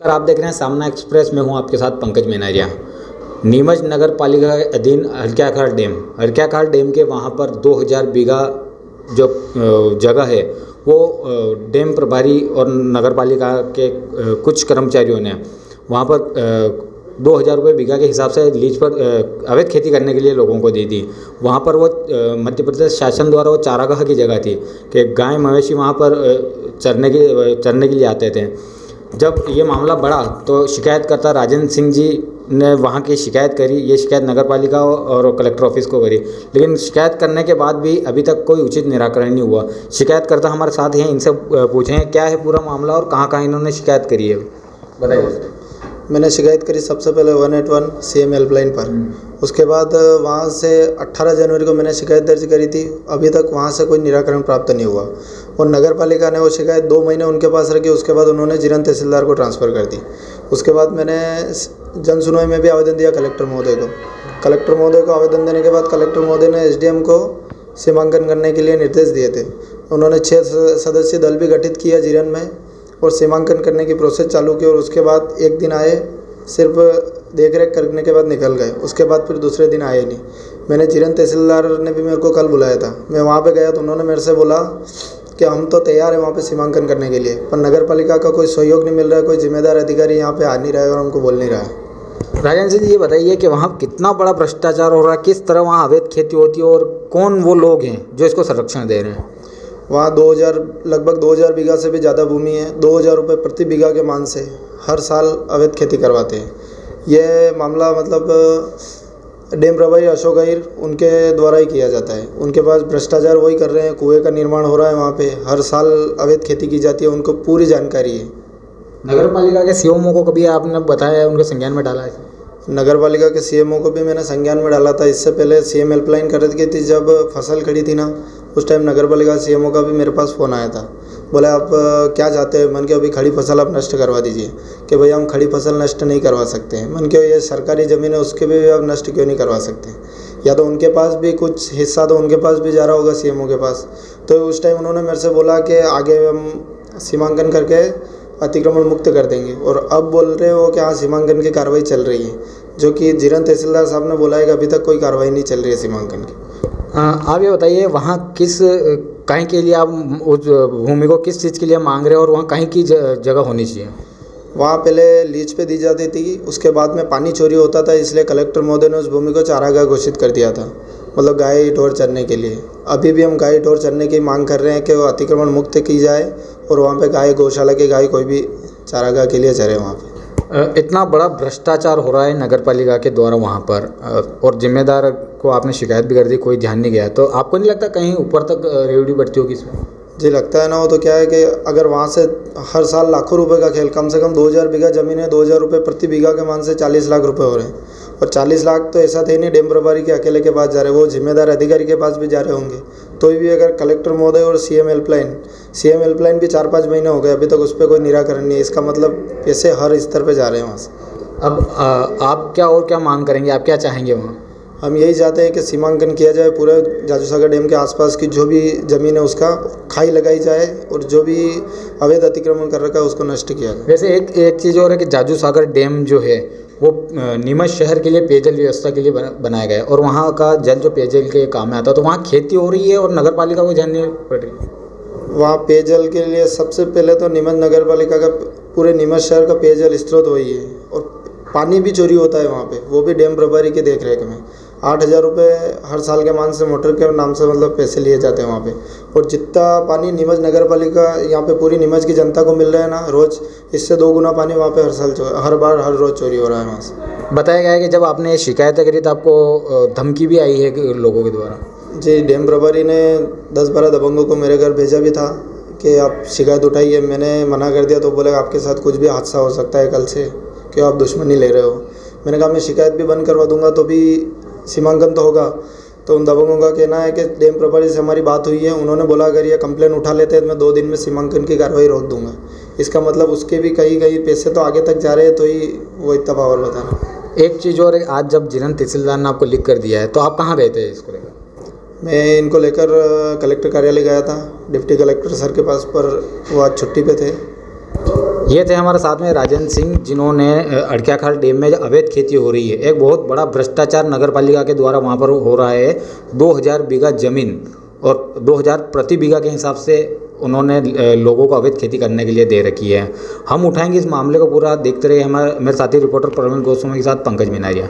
Sir आप देख रहे हैं सामना एक्सप्रेस में हूं आपके साथ पंकज मेनारिया। नीमच नगर पालिका के अधीन हरक्याखाल डैम के वहां पर 2000 बीघा जो जगह है वो डैम प्रभारी और नगर पालिका के कुछ कर्मचारियों ने वहां पर 2000 रुपये बीघा के हिसाब से लीज पर अवैध खेती करने के लिए लोगों को दे दी। वहाँ पर वो मध्य प्रदेश शासन द्वारा वो चारागाह की जगह थी कि गाय मवेशी वहाँ पर चरने के लिए आते थे। जब ये मामला बढ़ा तो शिकायतकर्ता राजेंद्र सिंह जी ने वहाँ की शिकायत करी। ये शिकायत नगर पालिका और कलेक्टर ऑफिस को करी, लेकिन शिकायत करने के बाद भी अभी तक कोई उचित निराकरण नहीं हुआ। शिकायतकर्ता हमारे साथ हैं, इनसे पूछें क्या है पूरा मामला और कहाँ कहाँ इन्होंने शिकायत करी है, बताइए। मैंने शिकायत करी सबसे पहले 181 CM हेल्पलाइन पर। उसके बाद वहाँ से 18 जनवरी को मैंने शिकायत दर्ज करी थी। अभी तक वहाँ से कोई निराकरण प्राप्त नहीं हुआ और नगर पालिका ने वो शिकायत 2 महीने उनके पास रखी। उसके बाद उन्होंने जिरन तहसीलदार को ट्रांसफ़र कर दी। उसके बाद मैंने जन सुनवाई में भी आवेदन दिया कलेक्टर महोदय को। आवेदन देने के बाद कलेक्टर महोदय ने SDM को सीमांकन करने के लिए निर्देश दिए थे। उन्होंने 6 सदस्यीय दल भी गठित किया जिरन में और सीमांकन करने की प्रोसेस चालू की। और उसके बाद एक दिन आए, सिर्फ देख रेख करने के बाद निकल गए। उसके बाद फिर दूसरे दिन आए नहीं। मैंने जिरन तहसीलदार ने भी मेरे को कल बुलाया था। मैं वहाँ पे गया तो उन्होंने मेरे से बोला कि हम तो तैयार हैं वहाँ पे सीमांकन करने के लिए, पर नगर पालिका का कोई सहयोग नहीं मिल रहा है। कोई जिम्मेदार अधिकारी यहाँ पे आ नहीं रहा है और हमको बोल नहीं रहा है। राजेंद्र जी ये बताइए कि वहाँ कितना बड़ा भ्रष्टाचार हो रहा है, किस तरह वहाँ अवैध खेती होती है और कौन वो लोग हैं जो इसको संरक्षण दे रहे हैं। वहाँ लगभग 2000 बीघा से भी ज़्यादा भूमि है। 2000 रुपये प्रति बीघा के मान से हर साल अवैध खेती करवाते हैं। ये मामला मतलब डैम प्रभारी अशोक अहीर उनके द्वारा ही किया जाता है। उनके पास भ्रष्टाचार वही कर रहे हैं। कुएं का निर्माण हो रहा है वहाँ पे, हर साल अवैध खेती की जाती है। उनको पूरी जानकारी है। नगर पालिका के CMO को कभी आपने बताया, उनके संज्ञान में डाला है? नगर पालिका के CMO को भी मैंने संज्ञान में डाला था। इससे पहले CM हेल्पलाइन कर दी थी। जब फसल खड़ी थी ना, उस टाइम नगर पालिका CMO का भी मेरे पास फ़ोन आया था। बोले आप क्या चाहते हैं? मन के अभी खड़ी फसल आप नष्ट करवा दीजिए। कि भैया हम खड़ी फसल नष्ट नहीं करवा सकते हैं। मन के ये सरकारी ज़मीन है, उसके भी आप नष्ट क्यों नहीं करवा सकते? या तो उनके पास भी कुछ हिस्सा तो उनके पास भी जा रहा होगा CMO के पास। तो उस टाइम उन्होंने मेरे से बोला कि आगे हम सीमांकन करके अतिक्रमण मुक्त कर देंगे। और अब बोल रहे हो कि हाँ सीमांकन की कार्रवाई चल रही है, जो कि जिरन तहसीलदार साहब ने बोला है कि अभी तक कोई कार्रवाई नहीं चल रही है सीमांकन की। आप ये बताइए वहाँ किस कहीं के लिए आप उस भूमि को किस चीज़ के लिए मांग रहे हो और वहाँ कहीं की जगह होनी चाहिए? वहाँ पहले लीज पे दी जाती थी, उसके बाद में पानी चोरी होता था, इसलिए कलेक्टर महोदय ने उस भूमि को चारागाह घोषित कर दिया था, मतलब गाय ढोर चरने के लिए। अभी भी हम गाय ढोर चरने की मांग कर रहे हैं कि वो अतिक्रमण मुक्त की जाए और वहाँ पे गाय गौशाला की गाय कोई भी चारागाह के लिए चरे वहाँ पे। इतना बड़ा भ्रष्टाचार हो रहा है नगर पालिका के द्वारा वहाँ पर, और जिम्मेदार को आपने शिकायत भी कर दी, कोई ध्यान नहीं गया, तो आपको नहीं लगता कहीं ऊपर तक रेवड़ी बढ़ती होगी इसमें? जी लगता है ना। वो तो क्या है कि अगर वहाँ से हर साल लाखों रुपए का खेल, कम से कम 2000 बीघा ज़मीन है, 2000 रुपये प्रति बीघा के मान से 40 लाख रुपए हो रहे हैं। और 40 लाख तो ऐसा थे नहीं डैम प्रभारी के अकेले के पास जा रहे हैं, वो जिम्मेदार अधिकारी के पास भी जा रहे होंगे। तो भी अगर कलेक्टर महोदय और CM हेल्पलाइन भी 4-5 महीने हो गए, अभी तक उस पर कोई निराकरण नहीं है। इसका मतलब पैसे हर स्तर पर जा रहे हैं वहाँ से। अब आप क्या और क्या मांग करेंगे, आप क्या चाहेंगे वहाँ? हम यही चाहते हैं कि सीमांकन किया जाए, पूरे जाजू सागर डैम के आसपास की जो भी ज़मीन है उसका खाई लगाई जाए और जो भी अवैध अतिक्रमण कर रखा है उसको नष्ट किया जाए। वैसे एक चीज़ और है कि जाजू सागर डैम जो है वो नीमच शहर के लिए पेयजल व्यवस्था के लिए बनाया गया है और वहाँ का जल जो पेयजल के काम में आता है, तो वहाँ खेती हो रही है और नगर पालिका को ध्यान नहीं पड़ रही है। वहाँ पेयजल के लिए सबसे पहले तो नीमच नगर पालिका का पूरे नीमच शहर का पेयजल स्रोत वही है और पानी भी चोरी होता है वहाँ पे, वो भी डैम प्रभारी की देखरेख में। 8000 रुपये हर साल के मान से मोटर के नाम से मतलब पैसे लिए जाते हैं वहाँ पे। और जितना पानी नीमच नगर पालिका यहाँ पे पूरी नीमच की जनता को मिल रहा है ना रोज़, इससे 2 गुना पानी वहाँ पे हर रोज़ चोरी हो रहा है वहाँ से। बताया गया है कि जब आपने ये शिकायत करी तो आपको धमकी भी आई है कि लोगों के द्वारा? जी, डैम प्रभारी ने 10-12 दबंगों को मेरे घर भेजा भी था कि आप शिकायत उठाइए। मैंने मना कर दिया तो बोले आपके साथ कुछ भी हादसा हो सकता है कल से, क्यों आप दुश्मनी ले रहे हो। मैंने कहा मैं शिकायत भी बंद करवा दूंगा तो भी सीमांकन तो होगा। तो उन दबंगों का कहना है कि डैम प्रभारी से हमारी बात हुई है, उन्होंने बोला अगर ये कंप्लेन उठा लेते हैं तो मैं 2 दिन में सीमांकन की कार्रवाई रोक दूंगा। इसका मतलब उसके भी कहीं पैसे तो आगे तक जा रहे हैं, तो ही वो इतना पावर बता रहा। एक चीज़ और, आज जब जिरन तहसीलदार ने आपको लिख कर दिया है तो आप कहाँ गए थे इसको लेकर? मैं इनको लेकर कलेक्टर कार्यालय गया था, डिप्टी कलेक्टर सर के पास, पर वो आज छुट्टी पे थे। ये थे हमारे साथ में राजेंद्र सिंह, जिन्होंने अड़कियाखाल डैम में अवैध खेती हो रही है, एक बहुत बड़ा भ्रष्टाचार नगर पालिका के द्वारा वहाँ पर हो रहा है। 2000 बीघा ज़मीन और 2000 प्रति बीघा के हिसाब से उन्होंने लोगों को अवैध खेती करने के लिए दे रखी है। हम उठाएंगे इस मामले को पूरा। देखते रहिए हमारे मेरे साथी रिपोर्टर प्रवीण गोस्वामी के साथ पंकज मिनारिया।